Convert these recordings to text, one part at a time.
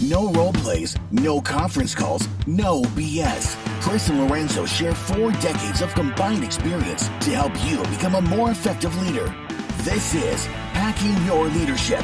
No role plays, no conference calls, no BS. Chris and Lorenzo share 4 decades of combined experience to help you become a more effective leader. This is Hacking Your Leadership.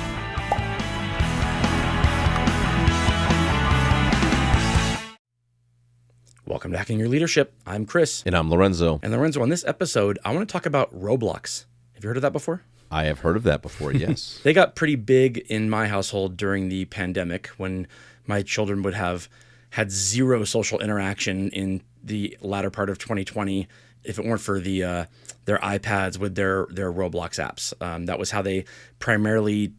Welcome to Hacking Your Leadership. I'm Chris. And I'm Lorenzo. And Lorenzo, on this episode, I want to talk about Roblox. Have you heard of that before? I have heard of that before, yes. They got pretty big in my household during the pandemic when my children would have had zero social interaction in the latter part of 2020 if it weren't for their iPads with their Roblox apps. That was how they primarily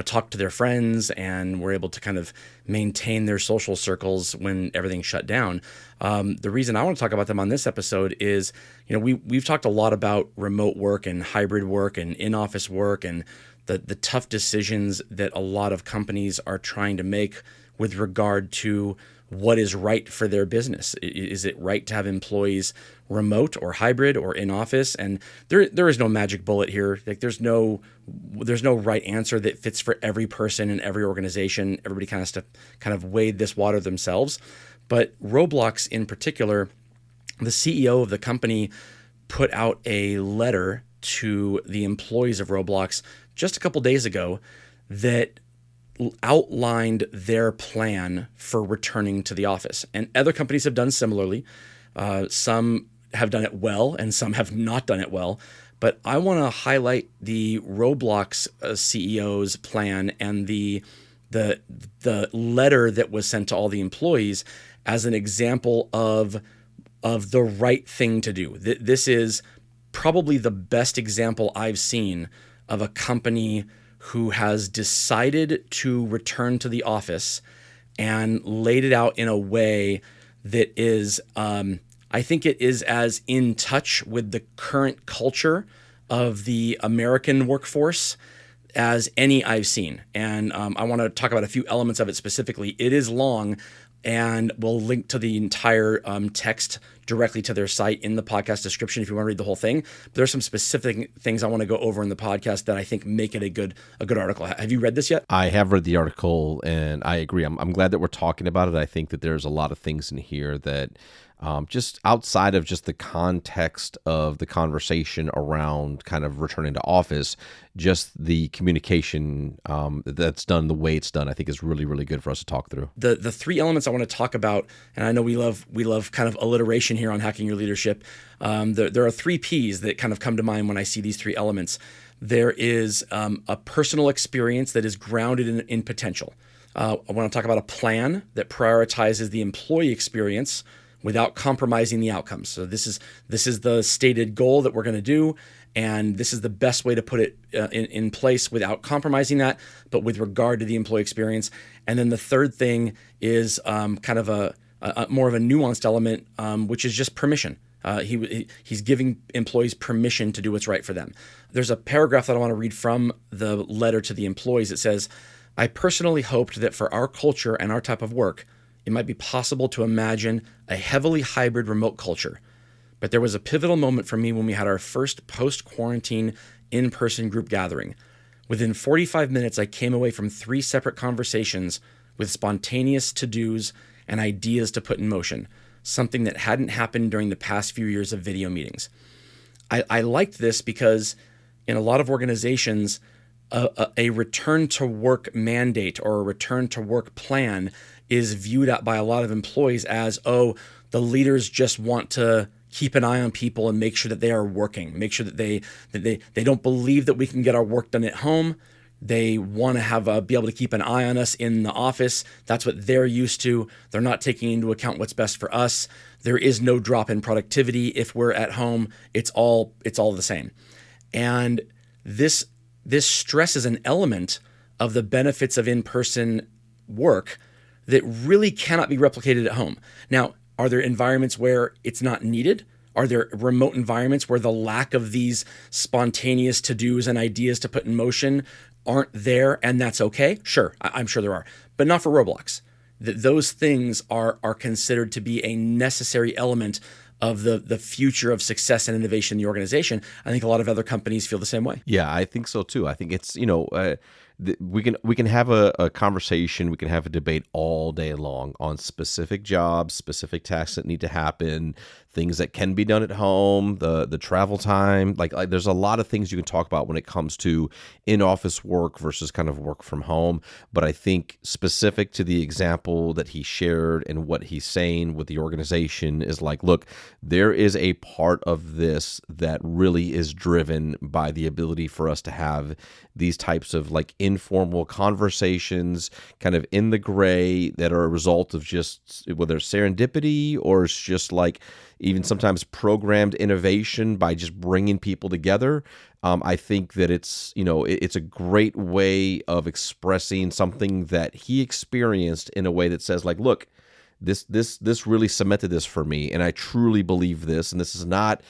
talked to their friends and were able to kind of maintain their social circles when everything shut down. The reason I want to talk about them on this episode is, we've talked a lot about remote work and hybrid work and in-office work and the tough decisions that a lot of companies are trying to make with regard to what is right for their business. Is it right to have employees remote or hybrid or in office? And there is no magic bullet here. Like there's no right answer that fits for every person and every organization. Everybody kind of wade this water themselves. But Roblox in particular, the CEO of the company put out a letter to the employees of Roblox just a couple days ago that outlined their plan for returning to the office. And other companies have done similarly. Some have done it well and some have not done it well. But I want to highlight the Roblox CEO's plan and the letter that was sent to all the employees as an example of the right thing to do. This is probably the best example I've seen of a company who has decided to return to the office and laid it out in a way that is, I think it is as in touch with the current culture of the American workforce as any I've seen. And I want to talk about a few elements of it specifically. It is long, and we'll link to the entire text directly to their site in the podcast description if you want to read the whole thing. But there's some specific things I want to go over in the podcast that I think make it a good article. Have you read this yet? I have read the article, and I agree. I'm glad that we're talking about it. I think that there's a lot of things in here that just outside of just the context of the conversation around kind of returning to office, just the communication that's done the way it's done, I think is really, really good for us to talk through. The 3 elements I want to talk about, and I know we love kind of alliteration here on Hacking Your Leadership. There are 3 Ps that kind of come to mind when I see these 3 elements. There is a personal experience that is grounded in potential. I want to talk about a plan that prioritizes the employee experience without compromising the outcomes. So this is the stated goal that we're going to do, and this is the best way to put it in place without compromising that, but with regard to the employee experience. And then the third thing is kind of a more of a nuanced element, which is just permission. He's giving employees permission to do what's right for them. There's a paragraph that I want to read from the letter to the employees. It says, "I personally hoped that for our culture and our type of work, it might be possible to imagine a heavily hybrid remote culture. But there was a pivotal moment for me when we had our first post-quarantine in-person group gathering. Within 45 minutes, I came away from 3 separate conversations with spontaneous to-dos and ideas to put in motion, something that hadn't happened during the past few years of video meetings." I liked this because in a lot of organizations, a return to work mandate or a return to work plan is viewed by a lot of employees as, the leaders just want to keep an eye on people and make sure that they are working, make sure that they don't believe that we can get our work done at home. They want to be able to keep an eye on us in the office. That's what they're used to. They're not taking into account what's best for us. There is no drop in productivity if we're at home. It's all the same. And this stresses an element of the benefits of in-person work that really cannot be replicated at home. Now, are there environments where it's not needed? Are there remote environments where the lack of these spontaneous to-dos and ideas to put in motion aren't there, and that's okay? Sure, I'm sure there are, but not for Roblox. Those things are considered to be a necessary element of the future of success and innovation in the organization. I think a lot of other companies feel the same way. Yeah, I think so too. I think it's, we can have a conversation, we can have a debate all day long on specific jobs, specific tasks that need to happen, things that can be done at home, the travel time. Like there's a lot of things you can talk about when it comes to in-office work versus kind of work from home. But I think specific to the example that he shared and what he's saying with the organization is like, look, there is a part of this that really is driven by the ability for us to have these types of like informal conversations kind of in the gray that are a result of just whether it's serendipity or it's just like even sometimes programmed innovation by just bringing people together. I think that it's a great way of expressing something that he experienced in a way that says like, look, this really cemented this for me, and I truly believe this, and this is not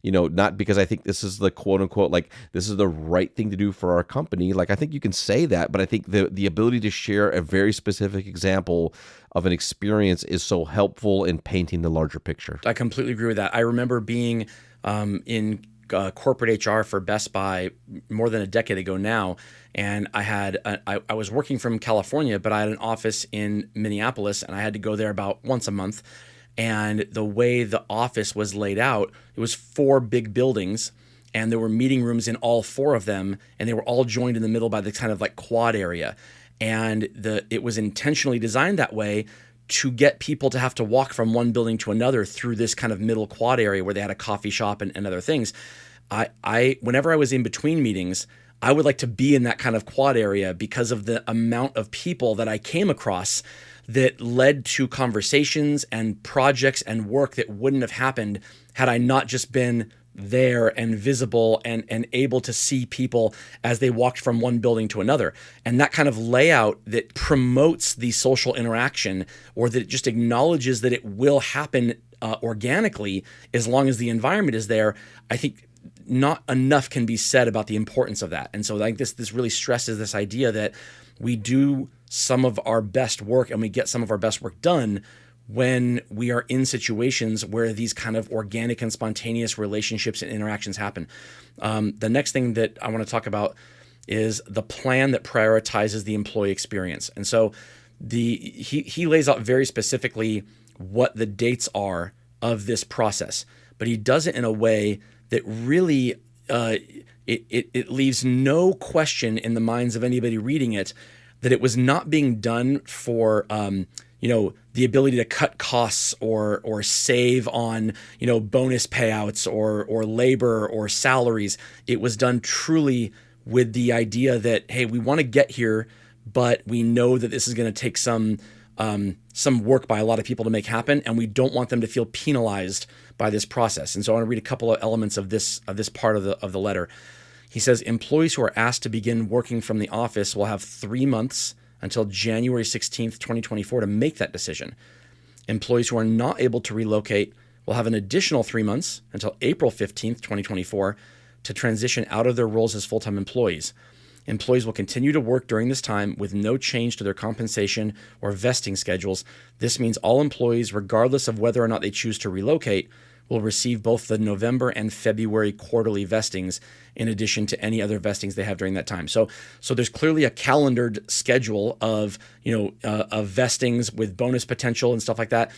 not because I think this is the quote unquote, like this is the right thing to do for our company. Like I think you can say that, but I think the ability to share a very specific example of an experience is so helpful in painting the larger picture. I completely agree with that. I remember being in corporate HR for Best Buy more than a decade ago now, and I was working from California, but I had an office in Minneapolis, and I had to go there about once a month. And the way the office was laid out, it was 4 big buildings, and there were meeting rooms in all 4 of them, and they were all joined in the middle by the kind of like quad area. And it was intentionally designed that way to get people to have to walk from one building to another through this kind of middle quad area where they had a coffee shop and other things. Whenever I was in between meetings, I would like to be in that kind of quad area because of the amount of people that I came across that led to conversations and projects and work that wouldn't have happened had I not just been there and visible and able to see people as they walked from one building to another. And that kind of layout that promotes the social interaction, or that just acknowledges that it will happen organically as long as the environment is there, I think not enough can be said about the importance of that. And so I think this really stresses this idea that we do some of our best work and we get some of our best work done when we are in situations where these kind of organic and spontaneous relationships and interactions happen. The next thing that I want to talk about is the plan that prioritizes the employee experience. And so he lays out very specifically what the dates are of this process, but he does it in a way that really it leaves no question in the minds of anybody reading it that it was not being done for the ability to cut costs or save on bonus payouts or labor or salaries. It was done truly with the idea that, hey, we want to get here, but we know that this is going to take some work by a lot of people to make happen, and we don't want them to feel penalized by this process. And so I want to read a couple of elements of this part of the letter. He says, employees who are asked to begin working from the office will have 3 months until January 16th, 2024 to make that decision. Employees who are not able to relocate will have an additional 3 months until April 15th, 2024 to transition out of their roles as full-time employees. Employees will continue to work during this time with no change to their compensation or vesting schedules. This means all employees, regardless of whether or not they choose to relocate, will receive both the November and February quarterly vestings in addition to any other vestings they have during that time. So there's clearly a calendared schedule of vestings with bonus potential and stuff like that.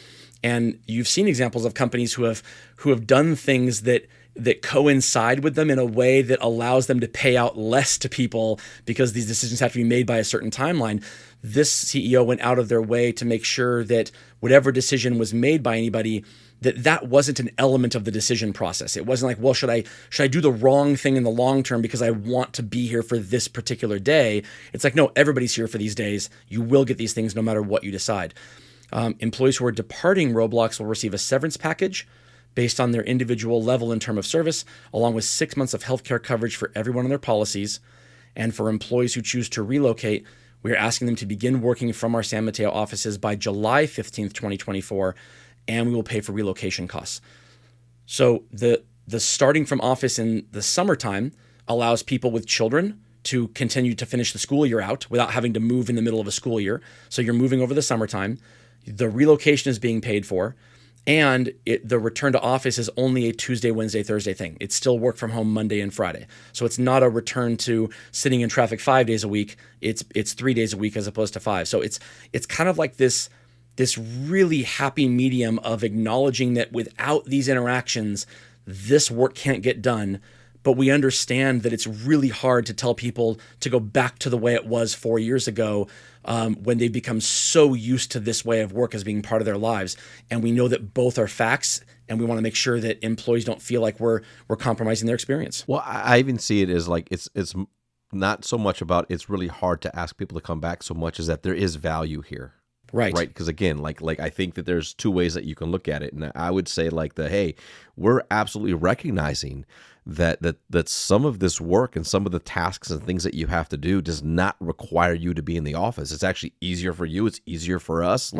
And you've seen examples of companies who have done things that coincide with them in a way that allows them to pay out less to people because these decisions have to be made by a certain timeline. This CEO went out of their way to make sure that whatever decision was made by anybody, that wasn't an element of the decision process. It wasn't like, well, should I do the wrong thing in the long term because I want to be here for this particular day? It's like, no, everybody's here for these days. You will get these things no matter what you decide. Employees who are departing Roblox will receive a severance package based on their individual level and term of service, along with 6 months of healthcare coverage for everyone on their policies. And for employees who choose to relocate, we are asking them to begin working from our San Mateo offices by July 15th, 2024, and we will pay for relocation costs. So the starting from office in the summertime allows people with children to continue to finish the school year out without having to move in the middle of a school year. So you're moving over the summertime. The relocation is being paid for. And the return to office is only a Tuesday, Wednesday, Thursday thing. It's still work from home Monday and Friday. So it's not a return to sitting in traffic 5 days a week. It's 3 days a week as opposed to 5. So it's kind of like this really happy medium of acknowledging that without these interactions, this work can't get done. But we understand that it's really hard to tell people to go back to the way it was 4 years ago, when they've become so used to this way of work as being part of their lives. And we know that both are facts, and we want to make sure that employees don't feel like we're compromising their experience. Well, I even see it as like it's not so much about it's really hard to ask people to come back so much as that there is value here. Right. Because again, like I think that there's two ways that you can look at it. And I would say hey, we're absolutely recognizing that some of this work and some of the tasks and things that you have to do does not require you to be in the office. It's actually easier for you. It's easier for us.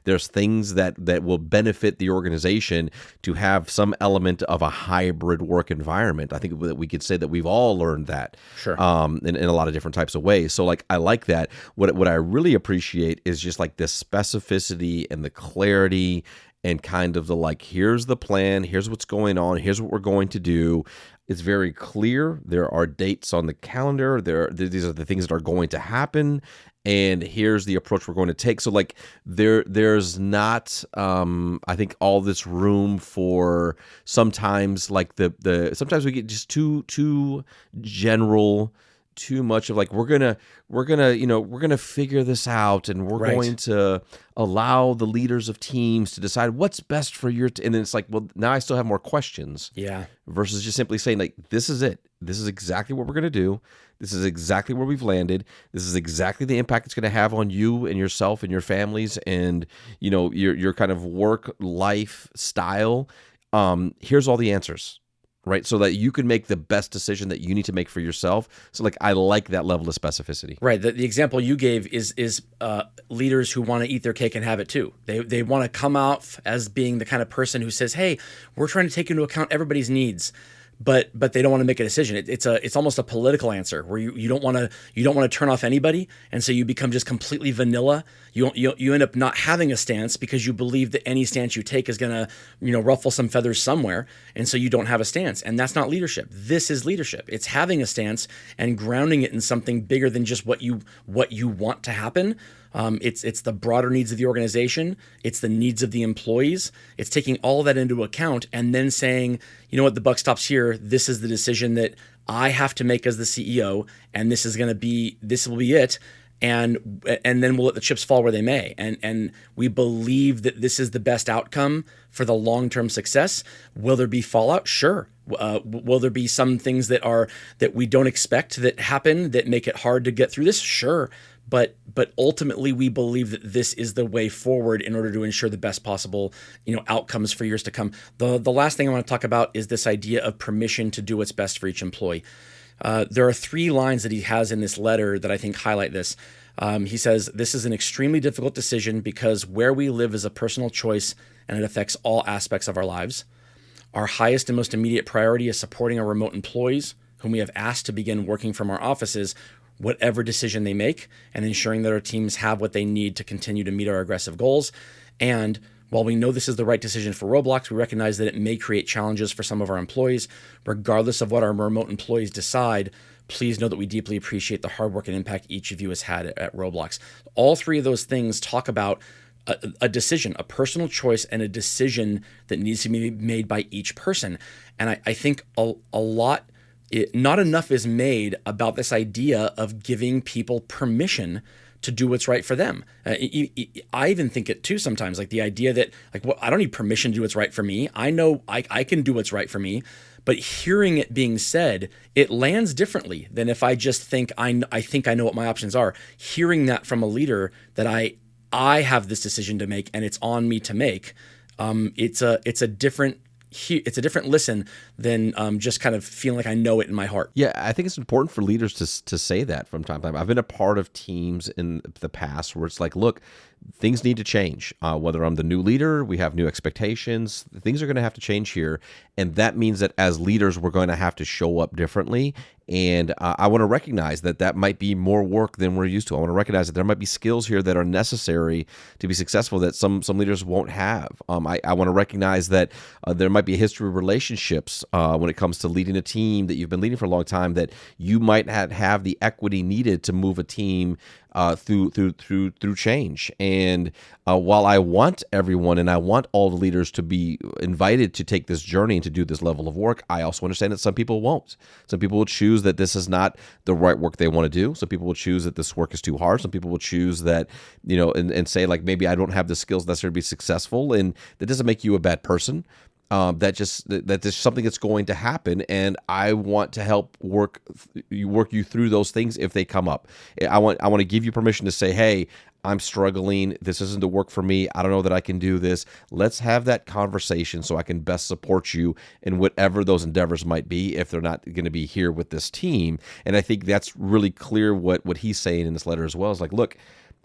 There's things that will benefit the organization to have some element of a hybrid work environment. I think that we could say that we've all learned that. Sure. In a lot of different types of ways. So I like that. What I really appreciate is just like the specificity and the clarity and kind of the here's the plan, here's what's going on, here's what we're going to do. It's very clear. There are dates on the calendar. These are the things that are going to happen, and here's the approach we're going to take. So there's not I think all this room for sometimes sometimes we get just too general, too much of we're gonna figure this out, and we're going to allow the leaders of teams to decide what's best for your and then it's well, now I still have more questions. Yeah. Versus just simply saying this is it. This is exactly what we're gonna do. This is exactly where we've landed. This is exactly the impact it's gonna have on you and yourself and your families and your kind of work life style. Here's all the answers. Right, so that you can make the best decision that you need to make for yourself. So, I like that level of specificity. Right. The example you gave is leaders who want to eat their cake and have it too. They want to come out as being the kind of person who says, "Hey, we're trying to take into account everybody's needs," but they don't want to make a decision. It's almost a political answer where you don't want to turn off anybody, and so you become just completely vanilla. You end up not having a stance because you believe that any stance you take is going to ruffle some feathers somewhere, and so you don't have a stance. And that's not leadership. This is leadership. It's having a stance and grounding it in something bigger than just what you want to happen. It's the broader needs of the organization. It's the needs of the employees. It's taking all of that into account and then saying, you know what, the buck stops here. This is the decision that I have to make as the CEO, and this will be it. And then we'll let the chips fall where they may. And we believe that this is the best outcome for the long-term success. Will there be fallout? Sure. Will there be some things that we don't expect that happen that make it hard to get through this? Sure. But ultimately, we believe that this is the way forward in order to ensure the best possible outcomes for years to come. The last thing I want to talk about is this idea of permission to do what's best for each employee. There are 3 lines that he has in this letter that I think highlight this. He says, "This is an extremely difficult decision because where we live is a personal choice and it affects all aspects of our lives. Our highest and most immediate priority is supporting our remote employees, whom we have asked to begin working from our offices, whatever decision they make, and ensuring that our teams have what they need to continue to meet our aggressive goals. And while we know this is the right decision for Roblox, we recognize that it may create challenges for some of our employees. Regardless of what our remote employees decide, please know that we deeply appreciate the hard work and impact each of you has had at Roblox." All 3 of those things talk about a decision, a personal choice, and a decision that needs to be made by each person. And I think not enough is made about this idea of giving people permission to do what's right for them. I even think it too sometimes, the idea that I don't need permission to do what's right for me. I know I can do what's right for me. But hearing it being said, it lands differently than if I just think I think I know what my options are. Hearing that from a leader that I have this decision to make and it's on me to make, it's a different listen than just kind of feeling like I know it in my heart. Yeah, I think it's important for leaders to say that from time to time. I've been a part of teams in the past where it's look, things need to change. Whether I'm the new leader, we have new expectations. Things are going to have to change here. And that means that as leaders, we're going to have to show up differently. And I want to recognize that that might be more work than we're used to. I want to recognize that there might be skills here that are necessary to be successful that some leaders won't have. I want to recognize that there might be a history of relationships when it comes to leading a team that you've been leading for a long time, that you might not have the equity needed to move a team through change. And while I want everyone and I want all the leaders to be invited to take this journey and to do this level of work, I also understand that some people won't. Some people will choose that this is not the right work they want to do. Some people will choose that this work is too hard. Some people will choose that, and say, like, maybe I don't have the skills necessary to be successful. And that doesn't make you a bad person. That there's something that's going to happen, and I want to help work you through those things if they come up. I want to give you permission to say, hey, I'm struggling. This isn't the work for me. I don't know that I can do this. Let's have that conversation so I can best support you in whatever those endeavors might be if they're not going to be here with this team. And I think that's really clear what he's saying in this letter as well. Is like, look,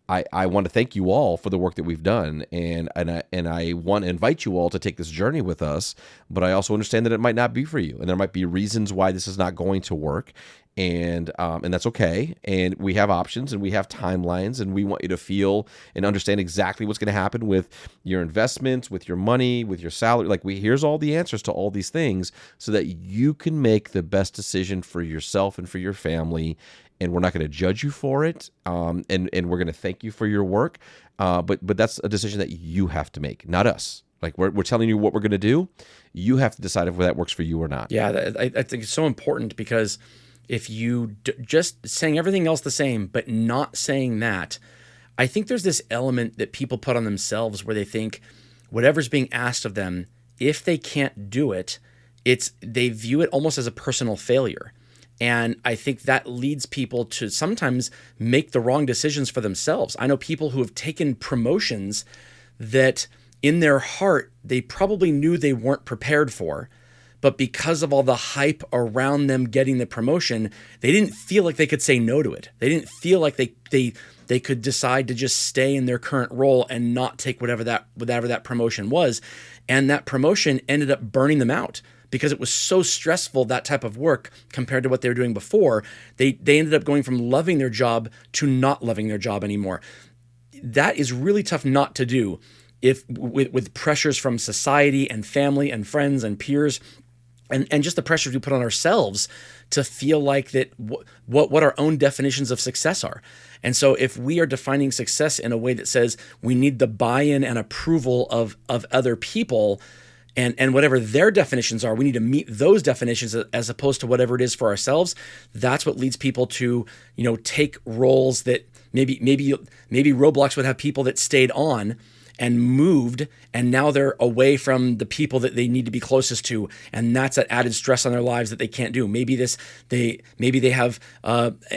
I want to thank you all for the work that we've done, and I want to invite you all to take this journey with us, but I also understand that it might not be for you, and there might be reasons why this is not going to work, and that's okay, and we have options, and we have timelines, and we want you to feel and understand exactly what's going to happen with your investments, with your money, with your salary. Like, here's all the answers to all these things so that you can make the best decision for yourself and for your family. And we're not going to judge you for it, and we're going to thank you for your work. But that's a decision that you have to make, not us. Like, we're telling you what we're going to do. You have to decide if that works for you or not. Yeah, I think it's so important, because if you just saying everything else the same, but not saying that, I think there's this element that people put on themselves where they think whatever's being asked of them, if they can't do it, they view it almost as a personal failure. And I think that leads people to sometimes make the wrong decisions for themselves. I know people who have taken promotions that in their heart, they probably knew they weren't prepared for, but because of all the hype around them getting the promotion, they didn't feel like they could say no to it. They didn't feel like they could decide to just stay in their current role and not take whatever that promotion was. And that promotion ended up burning them out, because it was so stressful, that type of work, compared to what they were doing before. They ended up going from loving their job to not loving their job anymore. That is really tough not to do if with pressures from society and family and friends and peers, and just the pressures we put on ourselves to feel like that what our own definitions of success are. And so if we are defining success in a way that says we need the buy-in and approval of other people, and whatever their definitions are, we need to meet those definitions as opposed to whatever it is for ourselves. That's what leads people to, take roles that maybe Roblox would have people that stayed on and moved, and now they're away from the people that they need to be closest to, and that's an added stress on their lives that they can't do. Maybe they have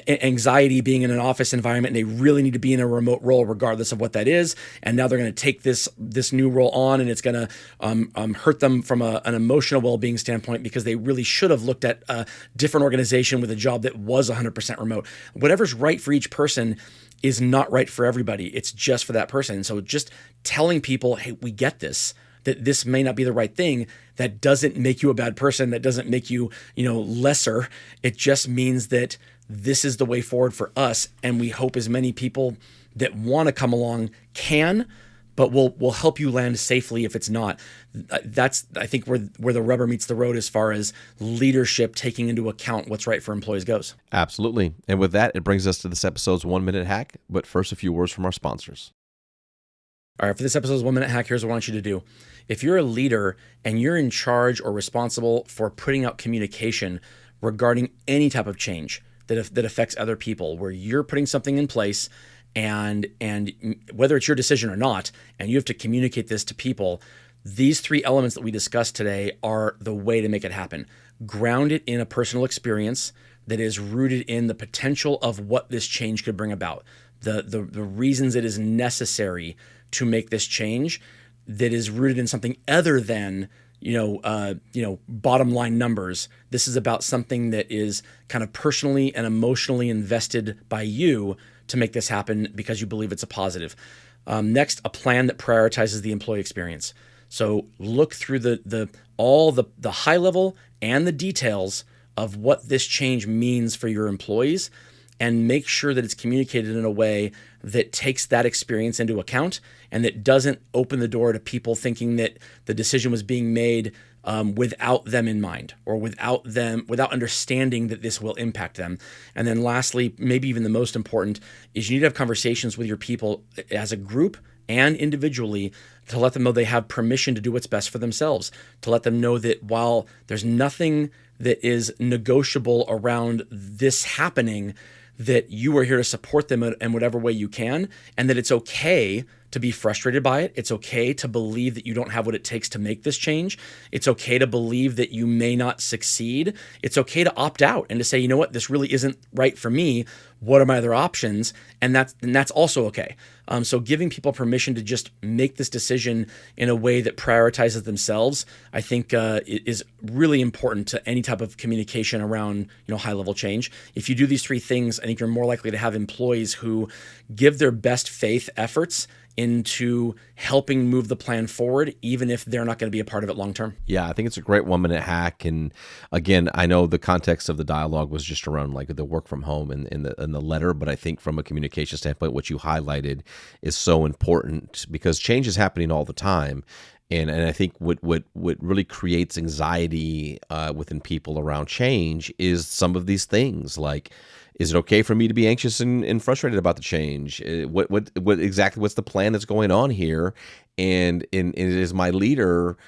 anxiety being in an office environment, and they really need to be in a remote role regardless of what that is, and now they're going to take this new role on, and it's going to hurt them from an emotional well-being standpoint, because they really should have looked at a different organization with a job that was 100% remote. Whatever's right for each person is not right for everybody. It's just for that person. And so just telling people, hey, we get this, that this may not be the right thing, that doesn't make you a bad person. That doesn't make you, lesser. It just means that this is the way forward for us. And we hope as many people that want to come along can, but we'll help you land safely if it's not. That's, I think, where the rubber meets the road as far as leadership taking into account what's right for employees goes. Absolutely. And with that, it brings us to this episode's 1-minute hack. But first, a few words from our sponsors. All right, for this episode's 1-minute hack, here's what I want you to do. If you're a leader and you're in charge or responsible for putting out communication regarding any type of change that affects other people, where you're putting something in place, and whether it's your decision or not, and you have to communicate this to people, these 3 elements that we discussed today are the way to make it happen. Ground it in a personal experience that is rooted in the potential of what this change could bring about, the reasons it is necessary to make this change, that is rooted in something other than bottom line numbers. This is about something that is kind of personally and emotionally invested by you to make this happen because you believe it's a positive. Next, a plan that prioritizes the employee experience. So look through all the high level and the details of what this change means for your employees, and make sure that it's communicated in a way that takes that experience into account and that doesn't open the door to people thinking that the decision was being made without them in mind, or without understanding that this will impact them. And then lastly, maybe even the most important, is you need to have conversations with your people as a group and individually to let them know they have permission to do what's best for themselves, to let them know that while there's nothing that is negotiable around this happening, that you are here to support them in whatever way you can, and that it's okay to be frustrated by it. It's okay to believe that you don't have what it takes to make this change. It's okay to believe that you may not succeed. It's okay to opt out and to say, you know what, this really isn't right for me. What are my other options? And that's also okay. So giving people permission to just make this decision in a way that prioritizes themselves, I think is really important to any type of communication around high-level change. If you do these three things, I think you're more likely to have employees who give their best faith efforts into helping move the plan forward, even if they're not going to be a part of it long term. Yeah, I think it's a great 1-minute hack. And again, I know the context of the dialogue was just around like the work from home and the letter, but I think from a communication standpoint, what you highlighted is so important because change is happening all the time. And I think what really creates anxiety within people around change is some of these things like, is it okay for me to be anxious and frustrated about the change? What exactly what's the plan that's going on here? And is my leader,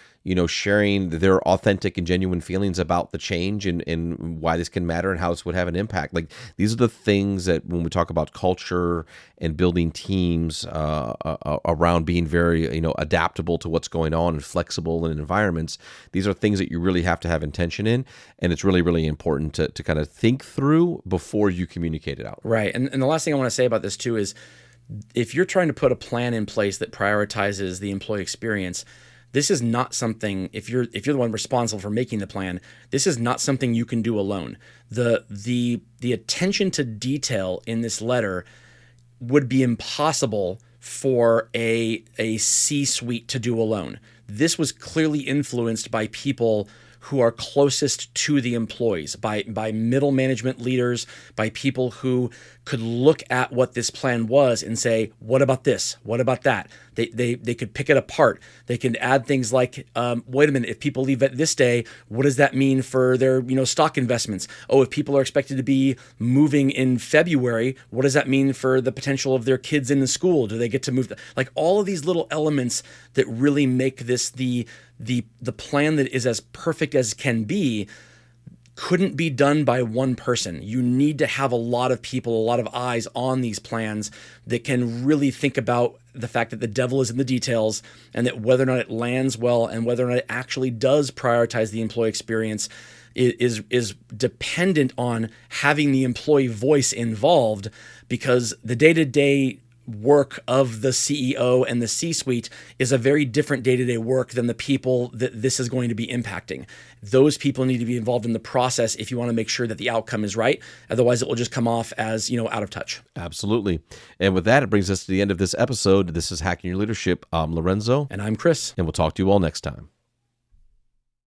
sharing their authentic and genuine feelings about the change and why this can matter and how this would have an impact? Like these are the things that when we talk about culture and building teams around being very adaptable to what's going on and flexible in environments, these are things that you really have to have intention in, and it's really, really important to kind of think through before you communicate it out. Right. And the last thing I want to say about this too is if you're trying to put a plan in place that prioritizes the employee experience, this is not something, if you're the one responsible for making the plan, this is not something you can do alone. The attention to detail in this letter would be impossible for a C-suite to do alone. This was clearly influenced by people who are closest to the employees, by middle management leaders, by people who could look at what this plan was and say, what about this? What about that? They could pick it apart. They can add things like, wait a minute, if people leave at this day, what does that mean for their stock investments? Oh, if people are expected to be moving in February, what does that mean for the potential of their kids in the school? Do they get to move? Like all of these little elements that really make this the plan that is as perfect as can be couldn't be done by one person. You need to have a lot of people, a lot of eyes on these plans that can really think about the fact that the devil is in the details, and that whether or not it lands well and whether or not it actually does prioritize the employee experience is dependent on having the employee voice involved, because the day-to-day work of the CEO and the C-suite is a very different day-to-day work than the people that this is going to be impacting. Those people need to be involved in the process if you want to make sure that the outcome is right. Otherwise, it will just come off as, out of touch. Absolutely. And with that, it brings us to the end of this episode. This is Hacking Your Leadership. I'm Lorenzo. And I'm Chris. And we'll talk to you all next time.